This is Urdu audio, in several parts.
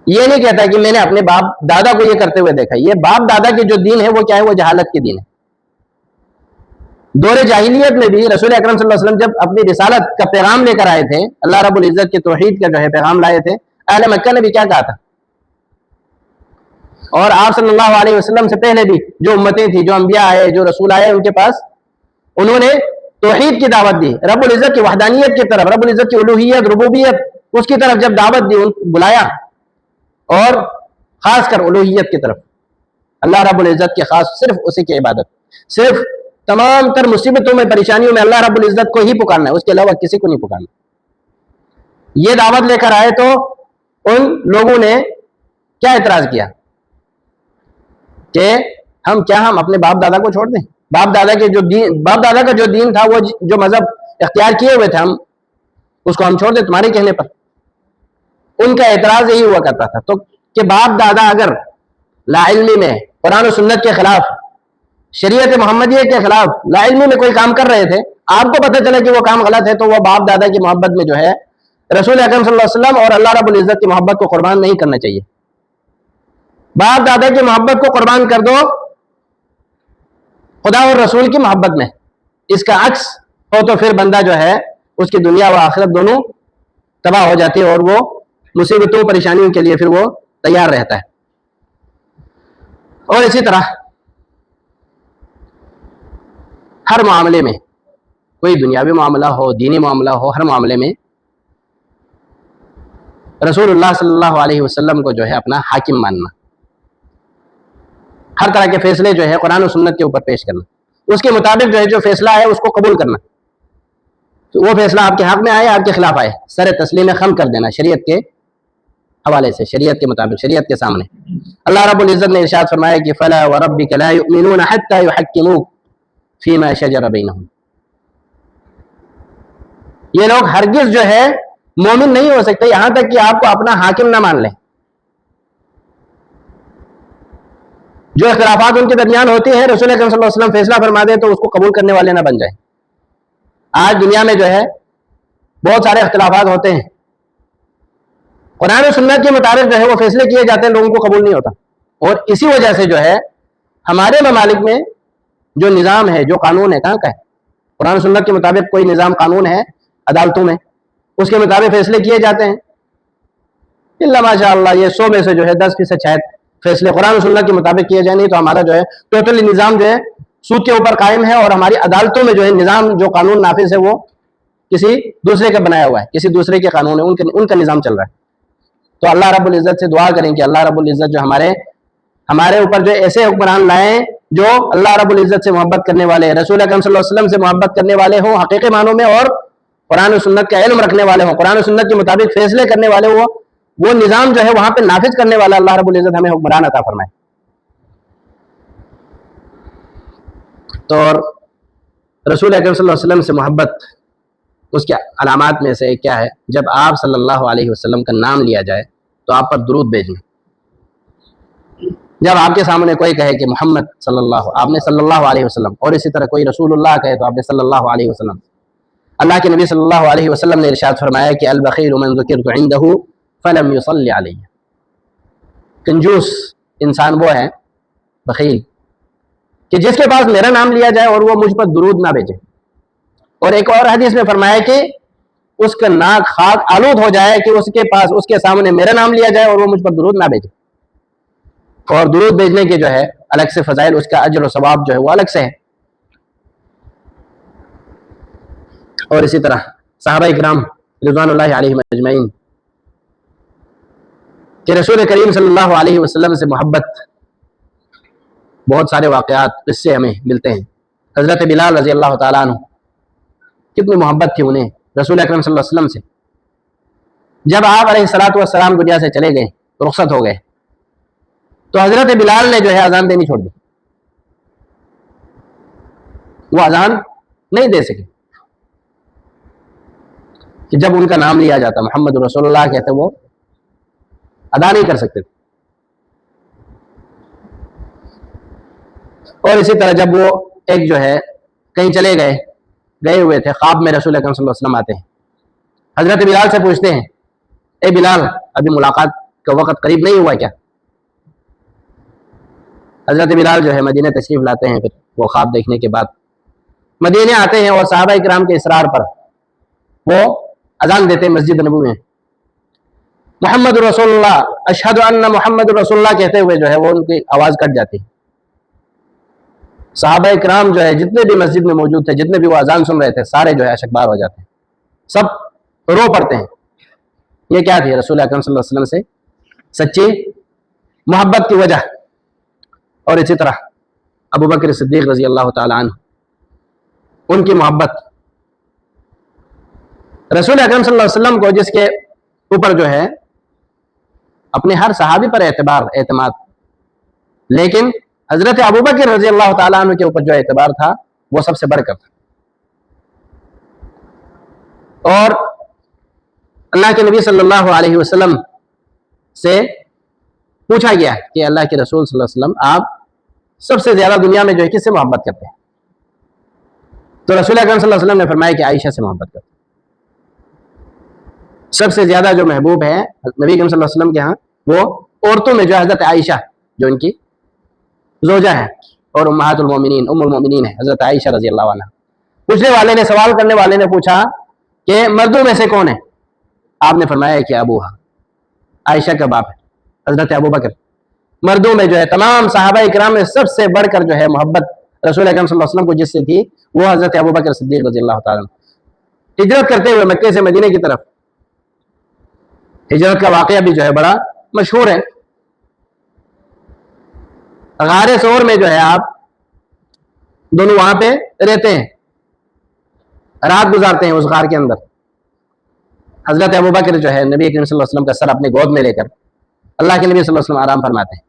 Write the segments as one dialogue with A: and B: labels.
A: یہ نہیں کہتا کہ میں نے اپنے باپ دادا کو یہ کرتے ہوئے دیکھا. یہ باپ دادا کے جو دین ہے وہ کیا ہے؟ وہ جہالت کے دین ہے. دور جاہلیت میں بھی رسول اکرم صلی اللہ علیہ وسلم جب اپنی رسالت کا پیغام لے کر آئے تھے, اللہ رب العزت کے توحید کا جو ہے پیغام لائے تھے, اہل مکہ نے بھی کیا کہا تھا؟ اور آپ صلی اللہ علیہ وسلم سے پہلے بھی جو امتیں تھیں, جو انبیاء آئے, جو رسول آئے ان کے پاس, انہوں نے توحید کی دعوت دی, رب العزت کی وحدانیت کی طرف, رب العزت کی الوہیت ربوبیت اس کی طرف جب دعوت دی, بلایا, اور خاص کر الوہیت کی طرف, اللہ رب العزت کے خاص صرف اسی کی عبادت, صرف تمام تر مصیبتوں میں پریشانیوں میں اللہ رب العزت کو ہی پکارنا ہے, اس کے علاوہ کسی کو نہیں پکارنا. یہ دعوت لے کر آئے تو ان لوگوں نے کیا اعتراض کیا کہ ہم اپنے باپ دادا کو چھوڑ دیں؟ باپ دادا کا جو دین تھا, وہ جو مذہب اختیار کیے ہوئے تھے, ہم اس کو ہم چھوڑ دیں تمہارے کہنے پر؟ ان کا اعتراض یہی ہوا کرتا تھا. تو کہ باپ دادا اگر لا علمی میں قرآن و سنت کے خلاف, شریعت محمدیہ کے خلاف لا علمی میں کوئی کام کر رہے تھے, آپ کو پتہ چلا کہ وہ کام غلط ہے, تو وہ باپ دادا کی محبت میں جو ہے رسول اکرم صلی اللہ علیہ وسلم اور اللہ رب العزت کی محبت کو قربان نہیں کرنا چاہیے. باپ دادا کی محبت کو قربان کر دو خدا اور رسول کی محبت میں. اس کا عکس ہو تو پھر بندہ جو ہے اس کی دنیا و آخرت دونوں تباہ ہو جاتی ہے, اور وہ مصیبتوں پریشانیوں کے لیے پھر وہ تیار رہتا ہے. اور اسی طرح ہر معاملے میں, کوئی دنیاوی معاملہ ہو, دینی معاملہ ہو, ہر معاملے میں رسول اللہ صلی اللہ علیہ وسلم کو جو ہے اپنا حاکم ماننا, ہر طرح کے فیصلے جو ہے قرآن و سنت کے اوپر پیش کرنا, اس کے مطابق جو ہے جو فیصلہ ہے اس کو قبول کرنا. تو وہ فیصلہ آپ کے حق میں آئے, آپ کے خلاف آئے, سر تسلیم خم کر دینا شریعت کے حوالے سے, شریعت کے مطابق, شریعت کے سامنے. اللہ رب العزت نے ارشاد فرمایا کہ فلا وربک لا یؤمنون حتى يحكموك فيما شجر بینہم. یہ لوگ ہرگز جو ہے مومن نہیں ہو سکتے یہاں تک کہ آپ کو اپنا حاکم نہ مان لیں. جو اختلافات ان کے درمیان ہوتے ہیں, رسول اکرم صلی اللہ علیہ وسلم فیصلہ فرما دیں تو اس کو قبول کرنے والے نہ بن جائیں. آج دنیا میں جو ہے بہت سارے اختلافات ہوتے ہیں, قرآن و سنت کے مطابق جو ہے وہ فیصلے کیے جاتے ہیں, لوگوں کو قبول نہیں ہوتا. اور اسی وجہ سے جو ہے ہمارے ممالک میں جو نظام ہے, جو قانون ہے, کہاں کا ہے؟ قرآن و سنت کے مطابق کوئی نظام قانون ہے عدالتوں میں, اس کے مطابق فیصلے کیے جاتے ہیں. اللہ ماشاء اللہ یہ 100 میں سے جو ہے 10% شاید فیصلے قرآن و سنت کے مطابق کیے جائیں, نہیں تو ہمارا جو ہے ٹوٹلی نظام جو ہے سود کے اوپر قائم ہے, اور ہماری عدالتوں میں جو ہے نظام, جو قانون نافذ ہے وہ کسی دوسرے کا بنایا ہوا ہے, کسی دوسرے کے قانون ہے, ان کا نظام چل رہا ہے. تو اللہ رب العزت سے دعا کریں کہ اللہ رب العزت جو ہمارے اوپر جو ایسے حکمران لائیں جو اللہ رب العزت سے محبت کرنے والے, رسول اکرم صلی اللہ علیہ وسلم سے محبت کرنے والے ہوں حقیقی معنوں میں, اور قرآن و سنت کا علم رکھنے والے ہوں, قرآن و سنت کے مطابق فیصلے کرنے والے ہوں, وہ نظام جو ہے وہاں پہ نافذ کرنے والا اللہ رب العزت ہمیں حکمران عطا فرمائے. تو رسول اکرم صلی اللہ علیہ وسلم سے محبت, اس کے علامات میں سے کیا ہے؟ جب آپ صلی اللہ علیہ وسلم کا نام لیا جائے تو آپ پر درود بھیجنا. جب آپ کے سامنے کوئی کہے کہ محمد صلی اللہ, آپ نے صلی اللہ علیہ وسلم, اور اسی طرح کوئی رسول اللہ کہے تو آپ نے صلی اللہ علیہ وسلم. اللہ کے نبی صلی اللہ علیہ وسلم نے ارشاد فرمایا کہ البخیل من ذکرت عنده فلم يصلی علیہ. کنجوس انسان وہ ہے, بخیل, کہ جس کے پاس میرا نام لیا جائے اور وہ مجھ پر درود نہ بھیجے. اور ایک اور حدیث میں فرمایا کہ اس کا ناک خاک آلود ہو جائے کہ اس کے پاس, اس کے سامنے میرا نام لیا جائے اور وہ مجھ پر درود نہ بھیجے. اور درود بھیجنے کے جو ہے الگ سے فضائل, اس کا اجر و ثواب جو ہے وہ الگ سے ہے. اور اسی طرح صحابہ کرام رضوان اللہ علیہم اجمعین کہ رسول کریم صلی اللہ علیہ وسلم سے محبت, بہت سارے واقعات اس سے ہمیں ملتے ہیں. حضرت بلال رضی اللہ تعالیٰ عنہ, کتنی محبت تھی انہیں رسول اکرم صلی اللہ علیہ وسلم سے. جب آپ علیہ الصلوۃ والسلام دنیا سے چلے گئے, رخصت ہو گئے, تو حضرت بلال نے جو ہے اذان دینی چھوڑ دی. وہ اذان نہیں دے سکے کہ جب ان کا نام لیا جاتا محمد رسول اللہ کہتے, وہ ادا نہیں کر سکتے. اور اسی طرح جب وہ ایک جو ہے کہیں گئے ہوئے تھے, خواب میں رسول اکرم صلی اللہ علیہ وسلم آتے ہیں, حضرت بلال سے پوچھتے ہیں, اے بلال ابھی ملاقات کا وقت قریب نہیں ہوا کیا؟ حضرت بلال جو ہے مدینہ تشریف لاتے ہیں، پھر وہ خواب دیکھنے کے بعد مدینہ آتے ہیں اور صحابہ کرام کے اصرار پر وہ اذان دیتے ہیں مسجد نبوی میں، محمد رسول اللہ، اشہد ان محمد رسول اللہ کہتے ہوئے جو ہے وہ ان کی آواز کٹ جاتی ہے۔ صحابہ کرام جو ہے جتنے بھی مسجد میں موجود تھے، جتنے بھی وہ اذان سن رہے تھے، سارے جو ہے اشکبار ہو جاتے ہیں، سب رو پڑتے ہیں۔ یہ کیا تھی؟ رسول اکرم صلی اللہ علیہ وسلم سے سچی محبت کی وجہ۔ اور اسی طرح ابو بکر صدیق رضی اللہ تعالی عنہ، ان کی محبت رسول اکرم صلی اللہ علیہ وسلم کو، جس کے اوپر جو ہے اپنے ہر صحابی پر اعتماد، لیکن حضرت ابو بکر رضی اللہ تعالیٰ عنہ کے اوپر جو اعتبار تھا وہ سب سے بڑھ کر تھا۔ اور اللہ کے نبی صلی اللہ علیہ وسلم سے پوچھا گیا کہ اللہ کے رسول صلی اللہ علیہ وسلم آپ سب سے زیادہ دنیا میں جو ہے کس سے محبت کرتے ہیں؟ تو رسول اکرم صلی اللہ علیہ وسلم نے فرمایا کہ عائشہ سے محبت کرتے ہیں۔ سب سے زیادہ جو محبوب ہے نبی اکرم صلی اللہ علیہ وسلم کے ہاں وہ عورتوں میں جو حضرت عائشہ جو ان کی زوجہ ہے اور امہات المومنین، ام المومنین ہے حضرت عائشہ رضی اللہ عنہ۔ پوچھنے والے نے، سوال کرنے والے نے پوچھا کہ مردوں میں سے کون ہے؟ آپ نے فرمایا کہ ابوہا، عائشہ کا باپ ہے حضرت ابو بکر۔ مردوں میں جو ہے تمام صحابہ کرام میں سب سے بڑھ کر جو ہے محبت رسول اکرم صلی اللہ علیہ وسلم کو جس سے تھی وہ حضرت ابو بکر صدیق رضی اللہ تعالیٰ عنہ۔ ہجرت کرتے ہوئے مکے سے مدینے کی طرف، ہجرت کا واقعہ بھی جو ہے بڑا مشہور ہے۔ غار ثور میں جو ہے آپ دونوں وہاں پہ رہتے ہیں، رات گزارتے ہیں اس غار کے اندر۔ حضرت ابو بکر جو ہے نبی کریم صلی اللہ علیہ وسلم کا سر اپنے گود میں لے کر اللہ کے نبی صلی اللہ علیہ وسلم آرام فرماتے ہیں،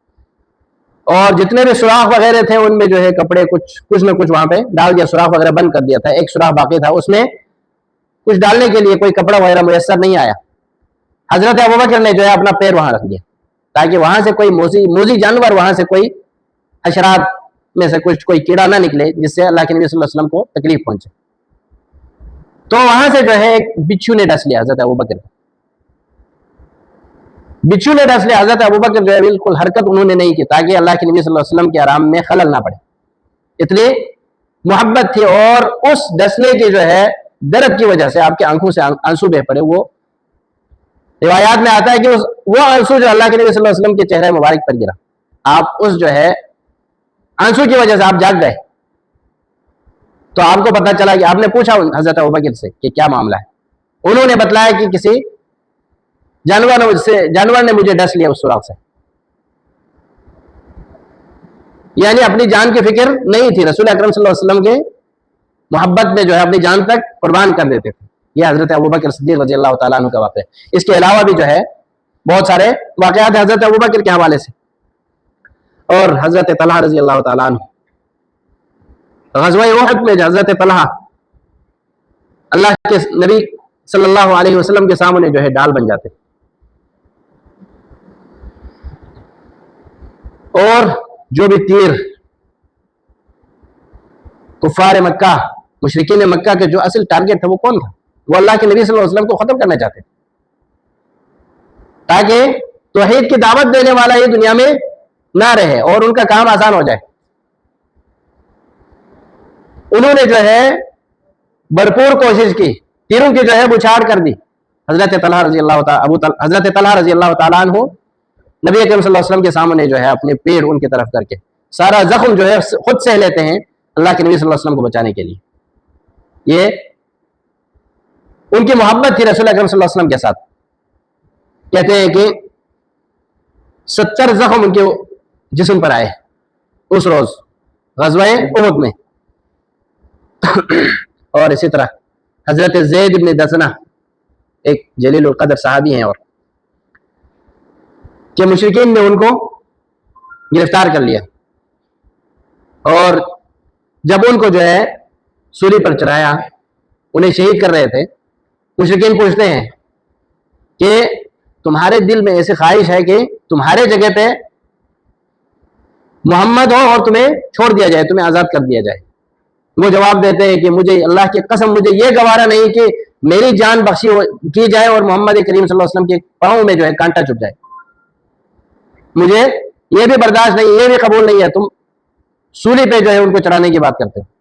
A: اور جتنے بھی سوراخ وغیرہ تھے ان میں جو ہے کپڑے کچھ نہ کچھ وہاں پہ ڈال دیا، سوراخ وغیرہ بند کر دیا تھا۔ ایک سوراخ باقی تھا، اس میں کچھ ڈالنے کے لیے کوئی کپڑا وغیرہ میسر نہیں آیا۔ حضرت ابو بکر نے جو ہے اپنا پیر وہاں رکھ دیا تاکہ وہاں سے کوئی موذی جانور، وہاں سے کوئی حشرات میں سے کوئی کیڑا نہ نکلے جس سے اللہ کے نبی صلی اللہ علیہ وسلم کو تکلیف پہنچے۔ تو وہاں سے جو ہے ایک بچھو نے ڈس لیا حضرت ابو بکر کو، بچھو نے ڈس لیا۔ حضرت ابو بکر جو ہے بالکل حرکت انہوں نے نہیں کی تاکہ اللہ کے نبی صلی اللہ علیہ وسلم کے آرام میں خلل نہ پڑے، اتنی محبت تھی۔ اور اس ڈسنے کی جو ہے درد کی وجہ سے آپ کی آنکھوں سے آنسو بہ پڑے۔ وہ روایات میں آتا ہے کہ وہ آنسو جو اللہ کے نبی صلی اللہ علیہ وسلم کے چہرے مبارک پر گرا، آپ اس جو ہے آنسو کی وجہ سے آپ جاگ گئے۔ تو آپ کو پتا چلا کہ آپ نے پوچھا حضرت ابوبکر سے کہ کیا معاملہ ہے؟ انہوں نے بتلایا کہ کسی جانور نے مجھے ڈس لیا اس سوراخ سے، یعنی اپنی جان کی فکر نہیں تھی، رسول اکرم صلی اللہ علیہ وسلم کے محبت میں جو ہے اپنی جان تک قربان کر دیتے تھے۔ یہ حضرت ابوبکر صدیق رضی اللہ تعالیٰ عنہ کا واقعہ ہے۔ اس کے علاوہ بھی جو ہے بہت سارے واقعات حضرت ابوبکر کے حوالے سے۔ اور حضرت طلحہ رضی اللہ تعالیٰ عنہ، غزوہ احد میں حضرت طلحہ اللہ کے نبی صلی اللہ علیہ وسلم کے سامنے جو ہے ڈال بن جاتے، اور جو بھی تیر کفار مکہ، مشرکین مکہ کے جو اصل ٹارگٹ تھا وہ کون تھا؟ وہ اللہ کے نبی صلی اللہ علیہ وسلم کو ختم کرنا چاہتے تاکہ توحید کی دعوت دینے والا یہ دنیا میں نہ رہے اور ان کا کام آسان ہو جائے۔ انہوں نے جو ہے بھرپور کوشش کی، تیروں کی جو ہے بچھاڑ کر دی۔ حضرت طلحہ رضی اللہ تعالیٰ عنہ نبی اکرم صلی اللہ علیہ وسلم کے سامنے جو ہے اپنے پیڑ ان کی طرف کر کے سارا زخم جو ہے خود سہ لیتے ہیں اللہ کے نبی صلی اللہ علیہ وسلم کو بچانے کے لیے۔ یہ ان کی محبت تھی رسول اکرم صلی اللہ علیہ وسلم کے ساتھ۔ کہتے ہیں کہ 70 زخم ان کے جسم پر آئے اس روز غزوہ احد میں۔ اور اسی طرح حضرت زید بن دسنہ ایک جلیل القدر صحابی ہیں، اور کہ مشرکین نے ان کو گرفتار کر لیا، اور جب ان کو جو ہے سولی پر چڑھایا، انہیں شہید کر رہے تھے، مشرکین پوچھتے ہیں کہ تمہارے دل میں ایسی خواہش ہے کہ تمہارے جگہ پہ محمد ہو اور تمہیں چھوڑ دیا جائے، تمہیں آزاد کر دیا جائے؟ وہ جواب دیتے ہیں کہ مجھے اللہ کی قسم مجھے یہ گوارا نہیں کہ میری جان بخشی کی جائے اور محمد کریم صلی اللہ علیہ وسلم کے پاؤں میں جو ہے کانٹا چبھ جائے۔ مجھے یہ بھی برداشت نہیں، یہ بھی قبول نہیں ہے، تم سولی پہ جو ہے ان کو چڑھانے کی بات کرتے ہو.